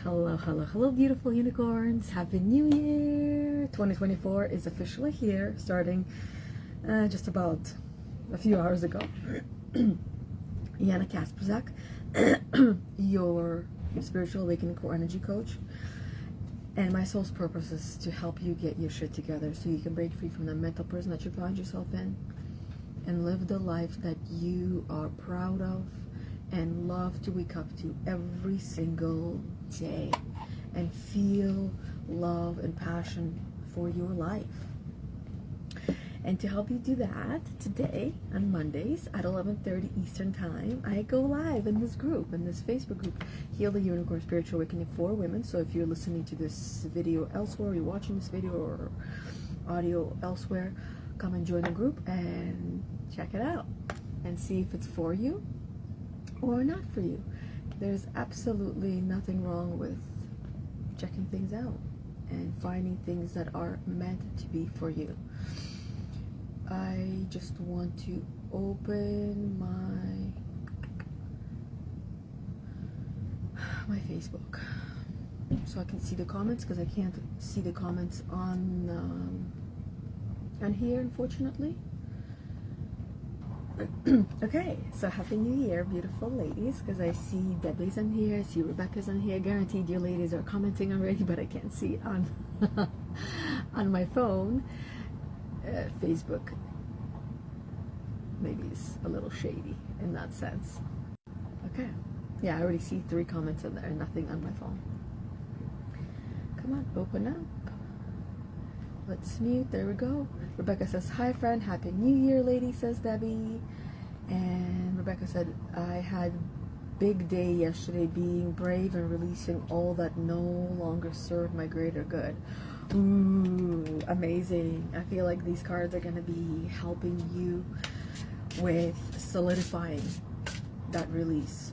Hello, hello, hello, beautiful unicorns. Happy New Year! 2024 is officially here, starting just about a few hours ago. Yana Kasperczak, your spiritual awakening core energy coach. And my soul's purpose is to help you get your shit together so you can break free from the mental prison that you find yourself in and live the life that you are proud of and love to wake up to every single day and feel love and passion for your life. And to help you do that, today on Mondays at 11:30 Eastern Time, I go live in this group, in this Facebook group, Heal the Unicorn Spiritual Awakening for Women. So if you're listening to this video elsewhere, you're watching this video or audio elsewhere, come and join the group and check it out and see if it's for you or not for you. There's absolutely nothing wrong with checking things out and finding things that are meant to be for you. I just want to open my Facebook so I can see the comments, because I can't see the comments on here, unfortunately. Okay, so Happy New Year, beautiful ladies, because I see Debbie's on here, I see Rebecca's on here. Guaranteed you ladies are commenting already, but I can't see it on on my phone. Facebook maybe is a little shady in that sense. Okay, yeah, I already see 3 comments in there, nothing on my phone. Come on, open up. Let's mute. There we go. Rebecca says, hi friend, Happy New Year, lady, says Debbie. And Rebecca said, I had big day yesterday, being brave and releasing all that no longer served my greater good. Ooh, amazing. I feel like these cards are going to be helping you with solidifying that release.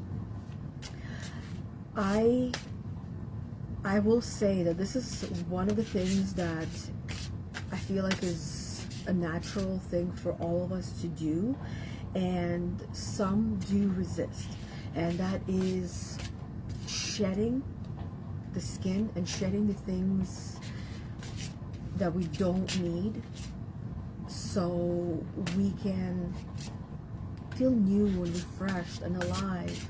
I will say that this is one of the things that I feel like is a natural thing for all of us to do, and some do resist, and that is shedding the skin and shedding the things that we don't need so we can feel new and refreshed and alive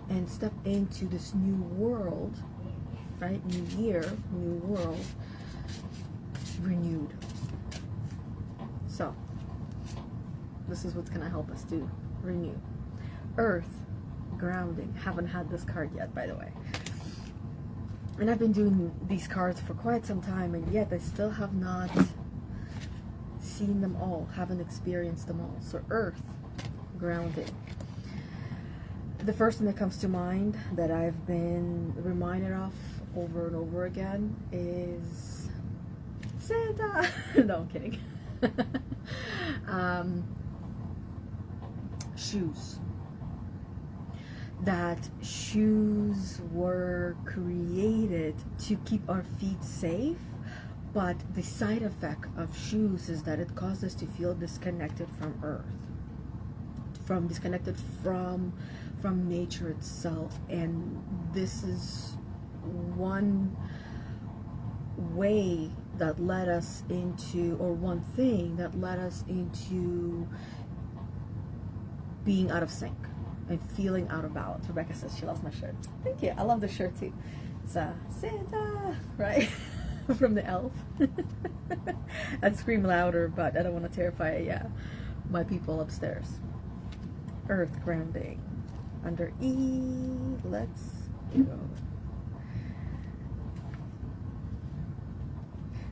and step into this new world, right? New year, new world, renewed. So this is what's going to help us do renew. Earth, grounding. Haven't had this card yet, by the way, and I've been doing these cards for quite some time, and yet I still have not seen them all, haven't experienced them all. So earth, grounding. The first thing that comes to mind that I've been reminded of over and over again is Santa. No, I'm kidding. Shoes. That shoes were created to keep our feet safe, but the side effect of shoes is that it causes us to feel disconnected from earth, disconnected from nature itself. And this is one way that led us into, or one thing that led us into being out of sync and feeling out of balance. Rebecca says she loves my shirt. Thank you. I love the shirt too. It's Santa, right? From the elf. I'd scream louder, but I don't want to terrify my people upstairs. Earth, grounding. Under E, let's go.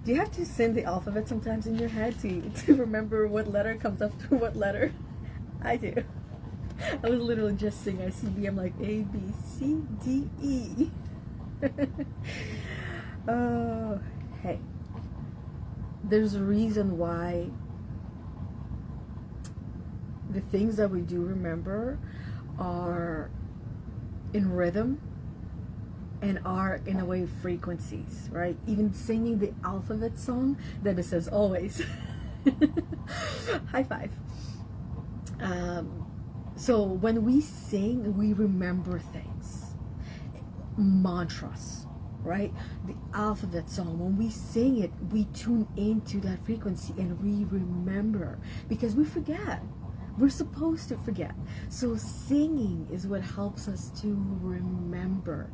Do you have to sing the alphabet sometimes in your head to remember what letter comes after what letter? I do. I was literally just singing ICB. I'm like A, B, C, D, E. Hey, there's a reason why the things that we do remember are in rhythm and are in a way frequencies, right? Even singing the alphabet song, Debbie says always. High five. So when we sing, we remember things, mantras, right? The alphabet song, when we sing it, we tune into that frequency and we remember, because we forget. We're supposed to forget. So singing is what helps us to remember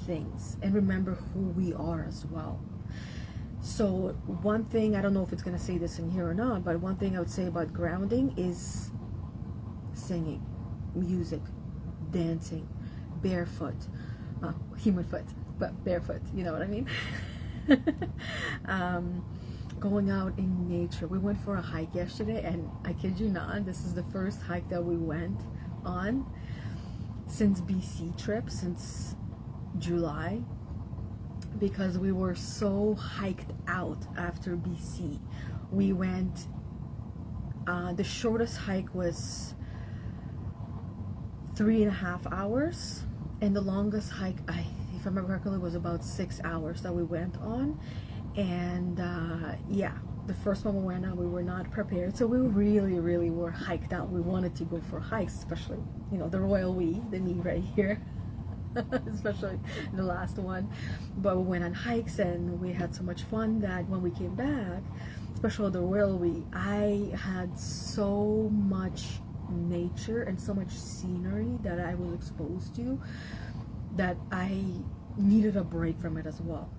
things and remember who we are as well. So one thing, I don't know if it's going to say this in here or not, but one thing I would say about grounding is singing, music, dancing, barefoot, human foot, but barefoot, you know what I mean? Going out in nature. We went for a hike yesterday, and I kid you not, this is the first hike that we went on since BC trip, since July, because we were so hiked out after BC. We went, the shortest hike was 3.5 hours, and the longest hike, if I remember correctly, was about 6 hours that we went on. And yeah, the first one we went on, we were not prepared, so we really were hiked out. We wanted to go for hikes, especially, you know, the royal we, the me right here. Especially the last one. But we went on hikes and we had so much fun that when we came back, especially the royal we, I had so much nature and so much scenery that I was exposed to that I needed a break from it as well.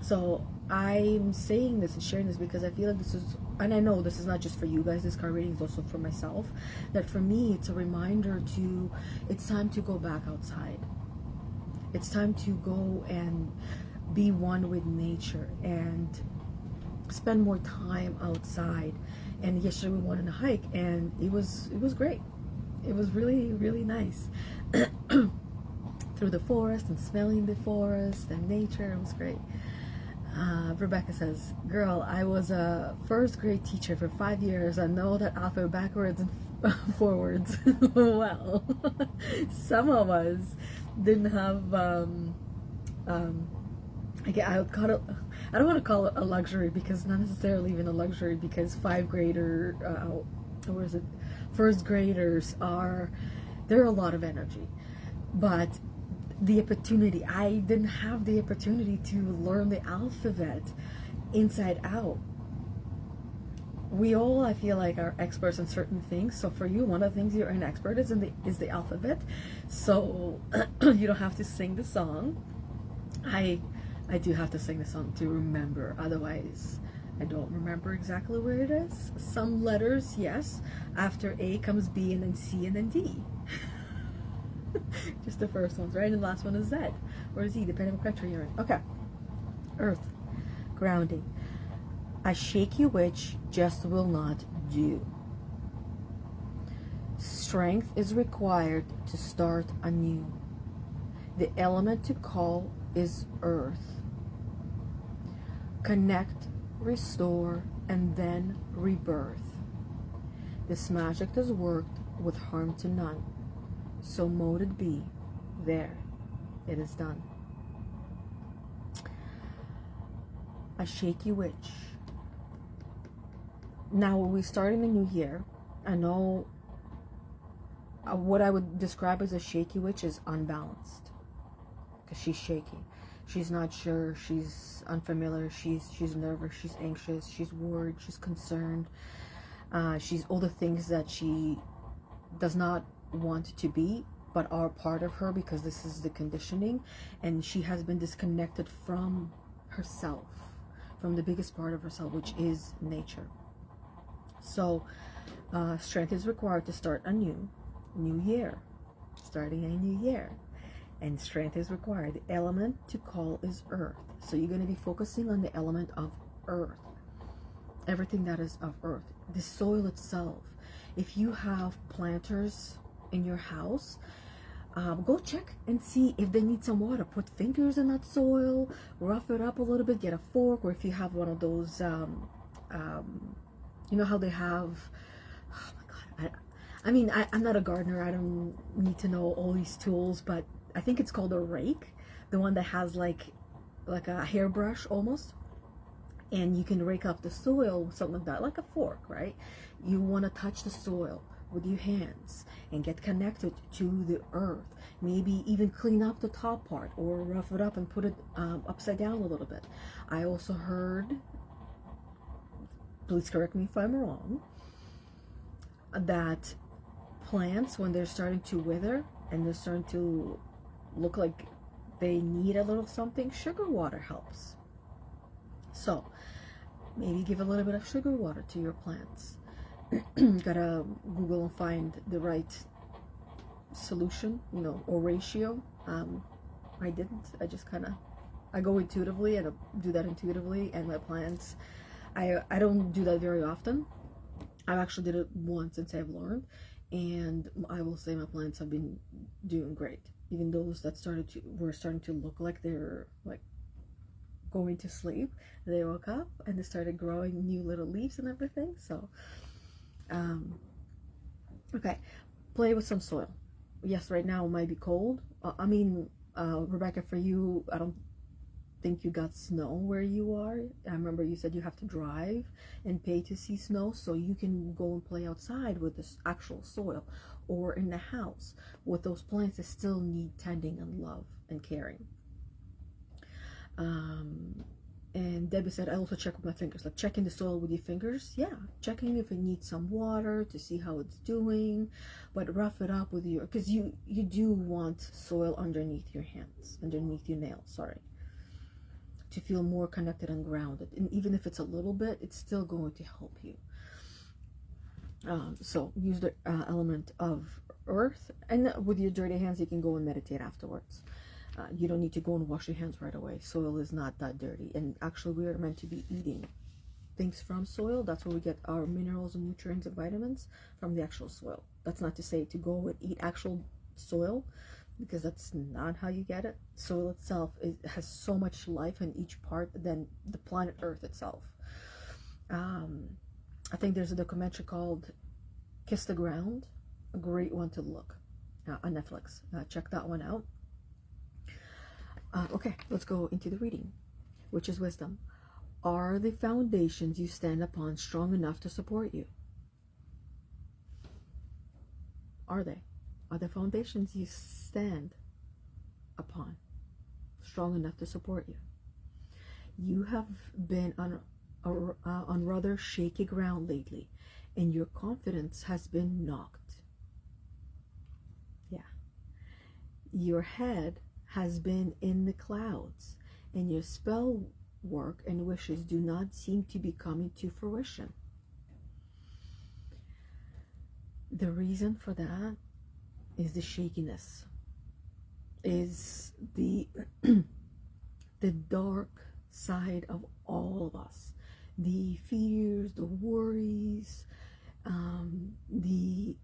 So I'm saying this and sharing this because I feel like this is, and I know this is not just for you guys, this card reading is also for myself, that for me it's a reminder to, it's time to go back outside. It's time to go and be one with nature and spend more time outside. And yesterday we went on a hike, and it was great. It was really nice. Through the forest and smelling the forest and nature, it was great. Rebecca says, girl, I was a first grade teacher for 5 years. I know that alphabet backwards and forwards. Well, some of us didn't have, I would call it, I don't want to call it a luxury, because not necessarily even a luxury, because first graders are, they're a lot of energy. But the opportunity, I didn't have the opportunity to learn the alphabet inside out. We all, I feel like, are experts in certain things. So for you, one of the things you're an expert is the alphabet. So you don't have to sing the song. I do have to sing the song to remember. Otherwise, I don't remember exactly where it is. Some letters, yes. After A comes B, and then C, and then D. Just the first ones, right? And the last one is Z or Z, depending on what country you're in. Okay. Earth. Grounding. A shaky witch just will not do. Strength is required to start anew. The element to call is earth. Connect, restore, and then rebirth. This magic does work with harm to none. So mote it be. There. It is done. A shaky witch. Now, when we start in the new year, I know what I would describe as a shaky witch is unbalanced, because she's shaky. She's not sure. She's unfamiliar. She's nervous. She's anxious. She's worried. She's concerned. She's all the things that she does not want to be, but are part of her, because this is the conditioning, and she has been disconnected from herself, from the biggest part of herself, which is nature. So strength is required to start a new year, starting a new year, and strength is required. The element to call is earth. So you're going to be focusing on the element of earth, everything that is of earth, the soil itself. If you have planters in your house, go check and see if they need some water. Put fingers in that soil, rough it up a little bit, get a fork, or if you have one of those you know how they have, oh my god, I mean, I'm not a gardener, I don't need to know all these tools, but I think it's called a rake, the one that has like a hairbrush almost, and you can rake up the soil with something like that, like a fork, right? You want to touch the soil, with your hands and get connected to the earth. Maybe even clean up the top part or rough it up and put it upside down a little bit. I also heard, please correct me if I'm wrong, that plants, when they're starting to wither and they're starting to look like they need a little something, sugar water helps. So maybe give a little bit of sugar water to your plants. Gotta Google and find the right solution, you know, or ratio. I didn't. I just I go intuitively and I do that intuitively. And my plants, I don't do that very often. I've actually did it once since I've learned, and I will say my plants have been doing great. Even those that were starting to look like they're like going to sleep, they woke up and they started growing new little leaves and everything. So okay, play with some soil. Yes, right now it might be cold. Rebecca, for you, I don't think you got snow where you are. I remember you said you have to drive and pay to see snow, so you can go and play outside with this actual soil, or in the house with those plants that still need tending and love and caring. And Debbie said, I also check with my fingers, like checking the soil with your fingers. Yeah, checking if it needs some water to see how it's doing, but rough it up with because you do want soil underneath your hands, underneath your nails, sorry, to feel more connected and grounded. And even if it's a little bit, it's still going to help you. So use the element of earth, and with your dirty hands, you can go and meditate afterwards. You don't need to go and wash your hands right away. Soil is not that dirty. And actually, we are meant to be eating things from soil. That's where we get our minerals and nutrients and vitamins, from the actual soil. That's not to say to go and eat actual soil, because that's not how you get it. Soil itself has so much life in each part than the planet Earth itself. I think there's a documentary called Kiss the Ground, a great one to look on Netflix. Check that one out. Okay, let's go into the reading, which is wisdom. Are the foundations you stand upon strong enough to support you? Are they? Are the foundations you stand upon strong enough to support you? You have been on rather shaky ground lately, and your confidence has been knocked. Yeah. Your head has been in the clouds, and your spell work and wishes do not seem to be coming to fruition. The reason for that is the shakiness, is the the dark side of all of us, the fears, the worries, the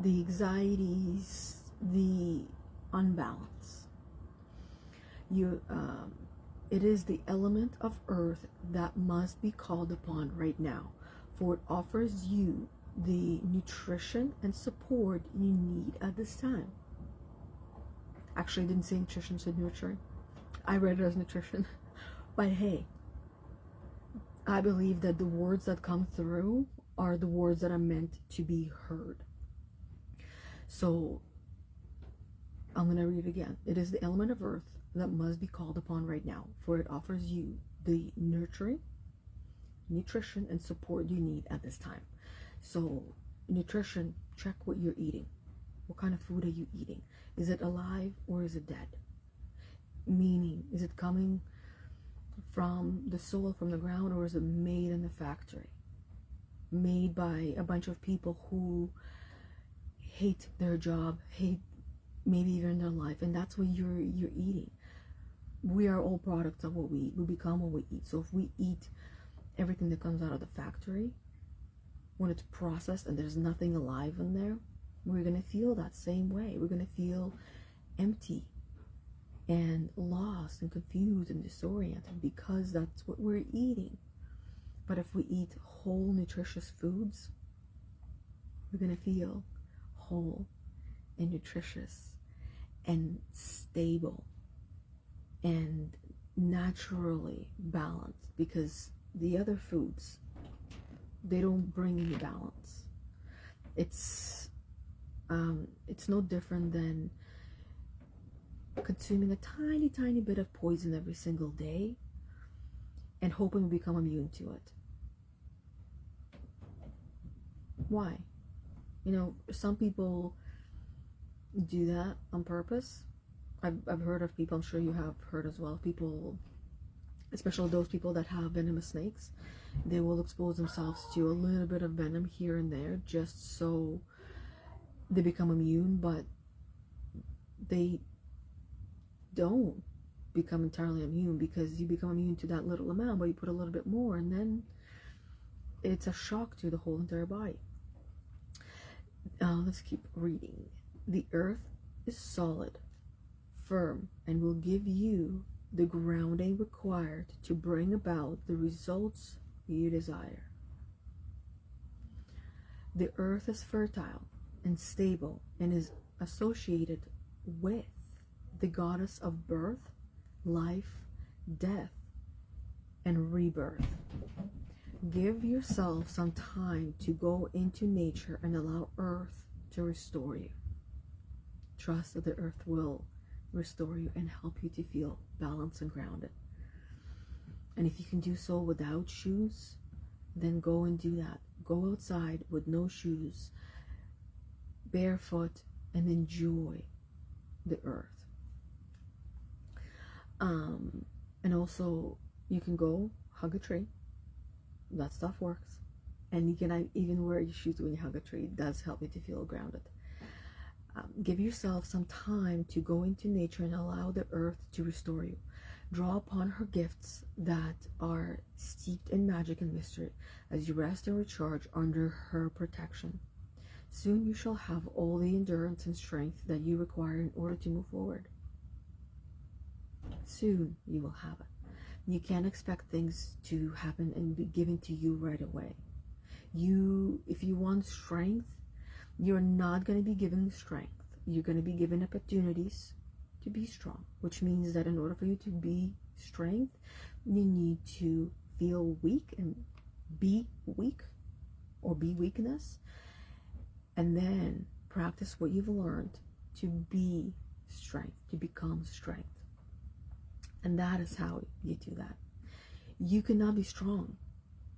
anxieties, the unbalance. It is the element of earth that must be called upon right now, for it offers you the nutrition and support you need at this time. Actually, I didn't say nutrition, I said nurturing. I read it as nutrition. But hey, I believe that the words that come through are the words that are meant to be heard. So I'm going to read it again. It is the element of earth that must be called upon right now, for it offers you the nurturing, nutrition, and support you need at this time. So nutrition, check what you're eating. What kind of food are you eating? Is it alive or is it dead? Meaning, is it coming from the soil, from the ground, or is it made in the factory? Made by a bunch of people who hate their job, hate maybe even their life, and that's what you're eating. We are all products of what we eat. We become what we eat. So if we eat everything that comes out of the factory, when it's processed and there's nothing alive in there, we're going to feel that same way. We're going to feel empty and lost and confused and disoriented, because that's what we're eating. But if we eat whole, nutritious foods, we're going to feel whole and nutritious and stable and naturally balanced, because the other foods they don't bring any balance. It's no different than consuming a tiny bit of poison every single day and hoping we become immune to it. Why? You know, some people do that on purpose. I've heard of people, I'm sure you have heard as well, people, especially those people that have venomous snakes, they will expose themselves to a little bit of venom here and there just so they become immune, but they don't become entirely immune, because you become immune to that little amount, but you put a little bit more, and then it's a shock to the whole entire body. Let's keep reading. The earth is solid, firm, and will give you the grounding required to bring about the results you desire. The earth is fertile and stable and is associated with the goddess of birth, life, death, and rebirth. Give yourself some time to go into nature and allow earth to restore you. Trust that the earth will restore you and help you to feel balanced and grounded. And if you can do so without shoes, then go and do that. Go outside with no shoes, barefoot, and enjoy the earth. And also, you can go hug a tree. That stuff works. And you can even wear your shoes when you hug a tree. It does help you to feel grounded. Give yourself some time to go into nature and allow the earth to restore you. Draw upon her gifts that are steeped in magic and mystery as you rest and recharge under her protection. Soon you shall have all the endurance and strength that you require in order to move forward. Soon you will have it. You can't expect things to happen and be given to you right away. If you want strength, you're not going to be given strength. You're going to be given opportunities to be strong, which means that in order for you to be strength, you need to feel weak and be weak, or be weakness, and then practice what you've learned to be strength, to become strength. And that is how you do that. You cannot be strong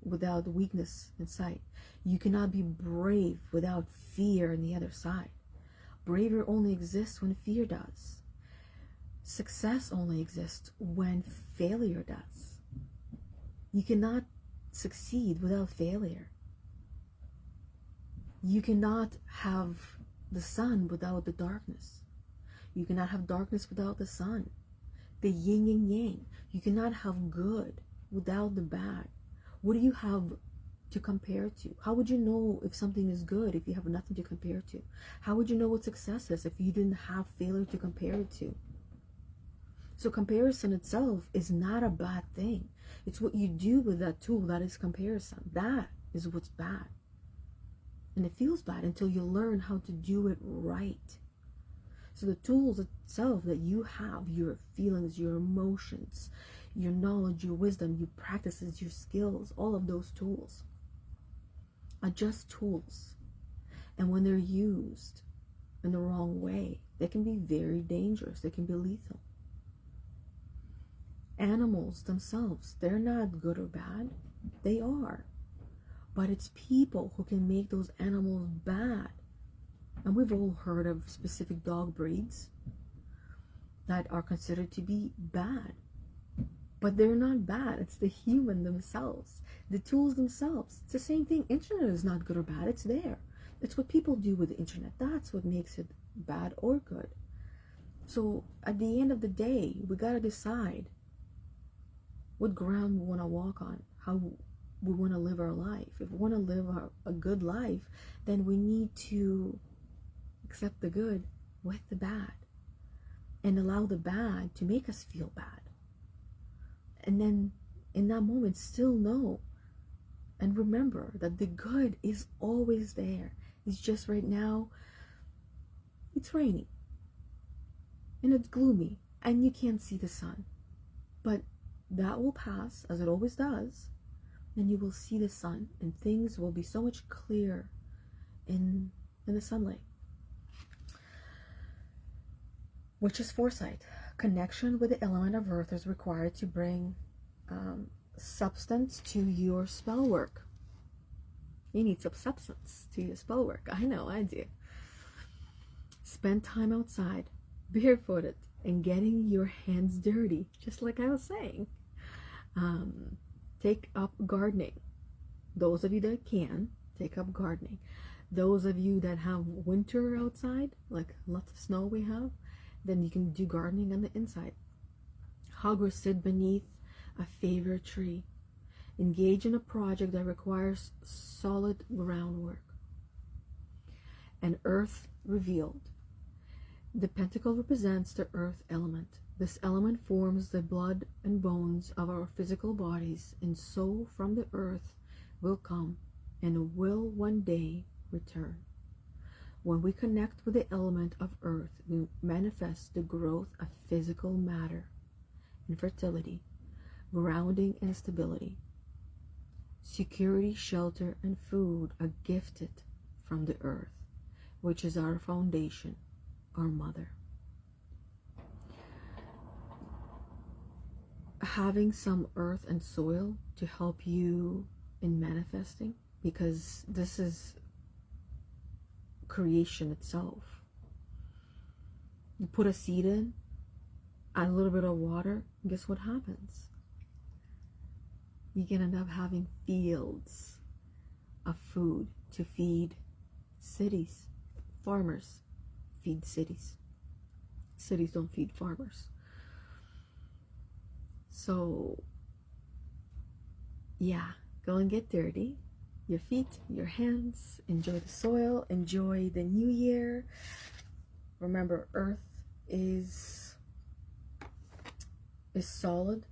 without weakness inside. You cannot be brave without fear on the other side. Bravery only exists when fear does. Success only exists when failure does. You cannot succeed without failure. You cannot have the sun without the darkness. You cannot have darkness without the sun. The yin and yang. You cannot have good without the bad. What do you have to compare to? How would you know if something is good if you have nothing to compare to? How would you know what success is if you didn't have failure to compare it to? So comparison itself is not a bad thing. It's what you do with that tool that is comparison. That is what's bad. And it feels bad until you learn how to do it right. So the tools itself that you have, your feelings, your emotions, your knowledge, your wisdom, your practices, your skills, all of those tools are just tools. And when they're used in the wrong way, they can be very dangerous. They can be lethal. Animals themselves, they're not good or bad. They are. But it's people who can make those animals bad. And we've all heard of specific dog breeds that are considered to be bad. But they're not bad. It's the human themselves, the tools themselves. It's the same thing. Internet is not good or bad. It's there. It's what people do with the internet. That's what makes it bad or good. So at the end of the day, we got to decide what ground we want to walk on, how we want to live our life. If we want to live a good life, then we need to accept the good with the bad and allow the bad to make us feel bad. And then in that moment, still know and remember that the good is always there. It's just right now, it's raining and it's gloomy and you can't see the sun. But that will pass, as it always does. and you will see the sun, and things will be so much clearer in the sunlight. Which is foresight. Connection with the element of earth is required to bring substance to your spell work. You need some substance to your spell work. I know, I do. Spend time outside, barefooted, and getting your hands dirty, just like I was saying. Take up gardening. Those of you that can, take up gardening. Those of you that have winter outside, like lots of snow we have, then you can do gardening on the inside. Hug or sit beneath a favorite tree. Engage in a project that requires solid groundwork. And earth revealed. The pentacle represents the earth element. This element forms the blood and bones of our physical bodies, and so from the earth will come and will one day return. When we connect with the element of earth, we manifest the growth of physical matter, infertility, grounding and stability. Security, shelter, and food are gifted from the earth, which is our foundation, our mother. Having some earth and soil to help you in manifesting, because this is creation itself. You put a seed in, add a little bit of water, and guess what happens? You can end up having fields of food to feed cities. Farmers feed cities. Cities don't feed farmers. So, yeah, go and get dirty. Your feet, your hands, enjoy the soil, enjoy the new year. Remember, earth is solid,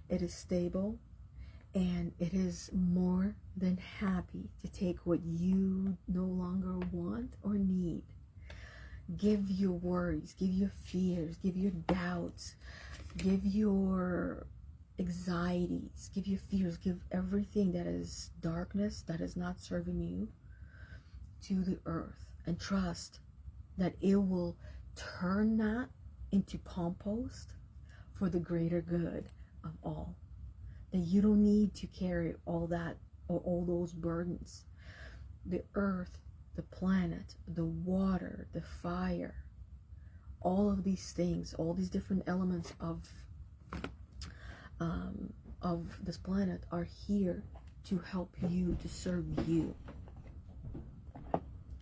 it is stable, and it is more than happy to take what you no longer want or need. Give your worries, give your fears, give your doubts, give your anxieties, give your fears, give everything that is darkness, that is not serving you, to the earth, and trust that it will turn that into compost for the greater good of all. That you don't need to carry all that or all those burdens. The earth, the planet, the water, the fire, all of these things, all these different elements of this planet are here to help you, to serve you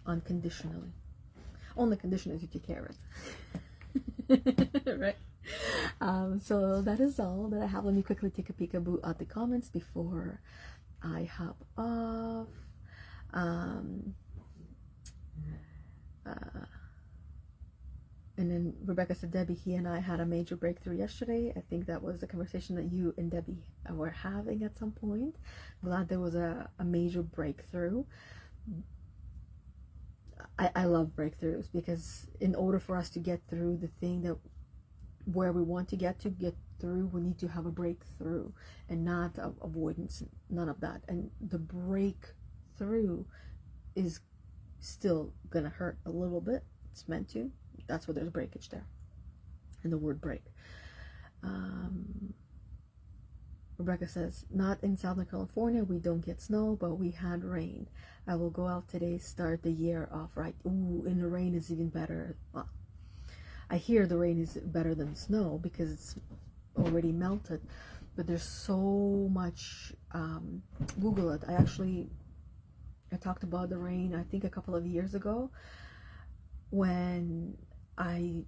unconditionally. Only condition is you take care of it. Right? So that is all that I have. Let me quickly take a peekaboo at the comments before I hop off. And then Rebecca said, Debbie, he and I had a major breakthrough yesterday. I think that was the conversation that you and Debbie were having at some point. Glad there was a major breakthrough. I love breakthroughs, because in order for us to get through the thing that where we want to get through, we need to have a breakthrough, and not avoidance, none of that. And the breakthrough is still gonna hurt a little bit. It's meant to. That's why there's breakage there, and the word break. Rebecca says, not in Southern California, we don't get snow, but we had rain. I will go out today, start the year off right. Ooh, and the rain is even better. Well, I hear the rain is better than snow because it's already melted, but there's so much. Google it. I talked about the rain, I think a couple of years ago, when I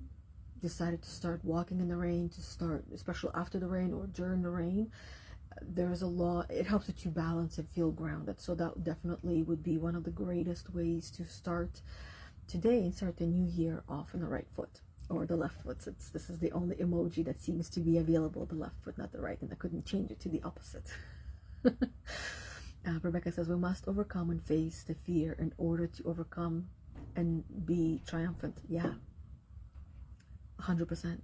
decided to start walking in the rain, to start, especially after the rain or during the rain. There's a lot, it helps you to balance and feel grounded. So that definitely would be one of the greatest ways to start today and start the new year off on the right foot, or the left foot. This is the only emoji that seems to be available, the left foot, not the right, and I couldn't change it to the opposite. Rebecca says, we must overcome and face the fear in order to overcome and be triumphant. Yeah, 100%.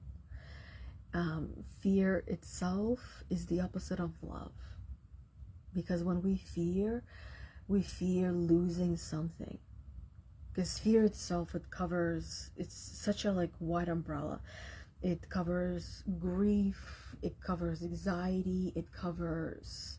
Fear itself is the opposite of love. because when we fear losing something. Because fear itself, it's such a like wide umbrella. It covers grief, it covers anxiety, it covers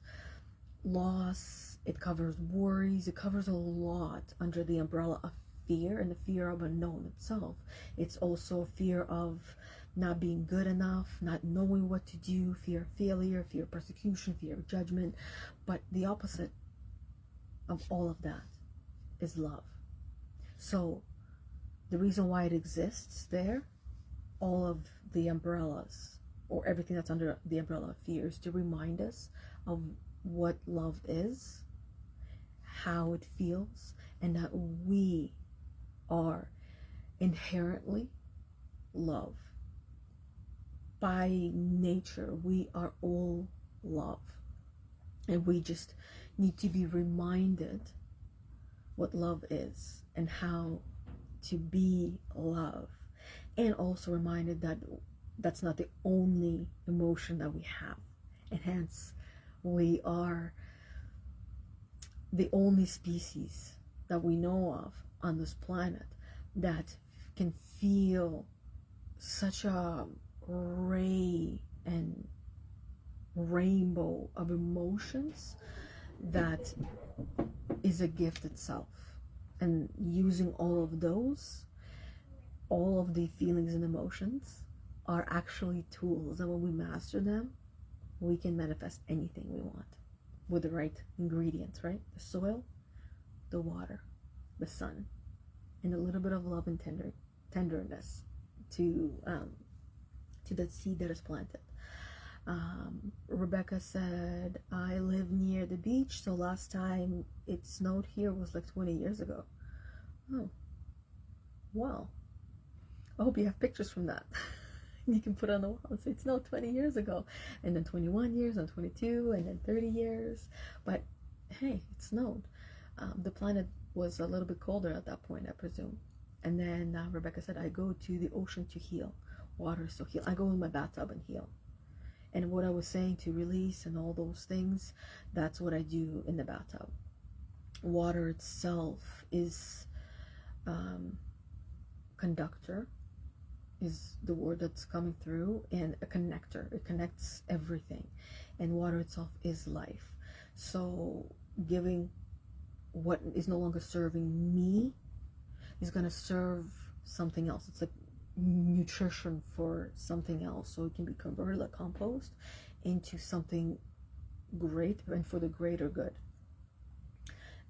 loss, it covers worries, it covers a lot under the umbrella of fear, and the fear of unknown itself. It's also fear of not being good enough, not knowing what to do, fear of failure, fear of persecution, fear of judgment. But the opposite of all of that is love. So the reason why it exists there, all of the umbrellas, or everything that's under the umbrella of fear, is to remind us of what love is, how it feels, and that we are inherently love. By nature, we are all love. And we just need to be reminded what love is and how to be love. And also reminded that that's not the only emotion that we have. And hence, we are the only species that we know of on this planet that can feel such a ray and rainbow of emotions that is a gift itself. And using all of those, all of the feelings and emotions are actually tools, and when we master them, we can manifest anything we want with the right ingredients, right? The soil, the water, the sun, and a little bit of love and tenderness to the seed that is planted. Rebecca said, I live near the beach, so last time it snowed here was like 20 years ago. Oh, wow. I hope you have pictures from that. You can put on the wall and say it snowed 20 years ago, and then 21 years, and 22, and then 30 years. But hey, it snowed. The planet was a little bit colder at that point, I presume. And then Rebecca said, I go to the ocean to heal. Water is to heal. I go in my bathtub and heal. And what I was saying to release and all those things, that's what I do in the bathtub. Water itself is conductor, is the word that's coming through, and a connector. It connects everything. And water itself is life. So giving what is no longer serving me is going to serve something else. It's like nutrition for something else, so it can be converted like compost into something great and for the greater good.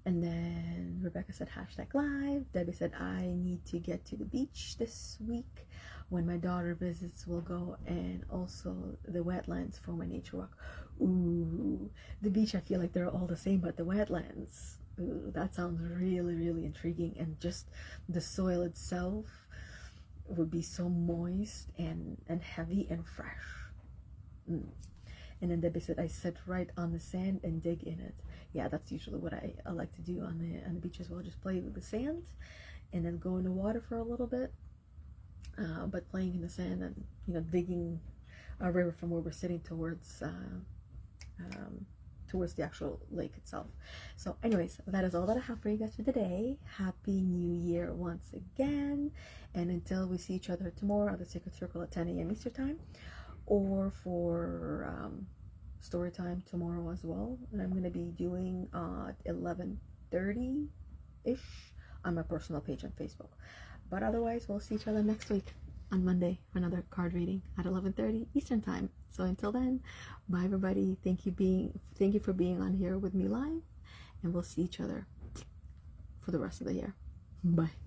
And then Rebecca said #live. Debbie said, I need to get to the beach this week. When my daughter visits, we'll go, and also the wetlands for my nature walk. Ooh, the beach, I feel like they're all the same, but the wetlands, ooh, that sounds really, really intriguing. And just the soil itself would be so moist and heavy and fresh. And then Debbie said, I sit right on the sand and dig in it. Yeah, that's usually what I like to do on the beach as well. Just play with the sand and then go in the water for a little bit. But playing in the sand and, you know, digging a river from where we're sitting towards the actual lake itself. So anyways, that is all that I have for you guys for today. Happy New Year once again. And until we see each other tomorrow at the Sacred Circle at 10 a.m. Eastern Time, or for story time tomorrow as well. And I'm going to be doing 11:30-ish on my personal page on Facebook. But otherwise, we'll see each other next week on Monday for another card reading at 11:30 Eastern Time. So until then, bye everybody. Thank you for being on here with me live, and we'll see each other for the rest of the year. Bye.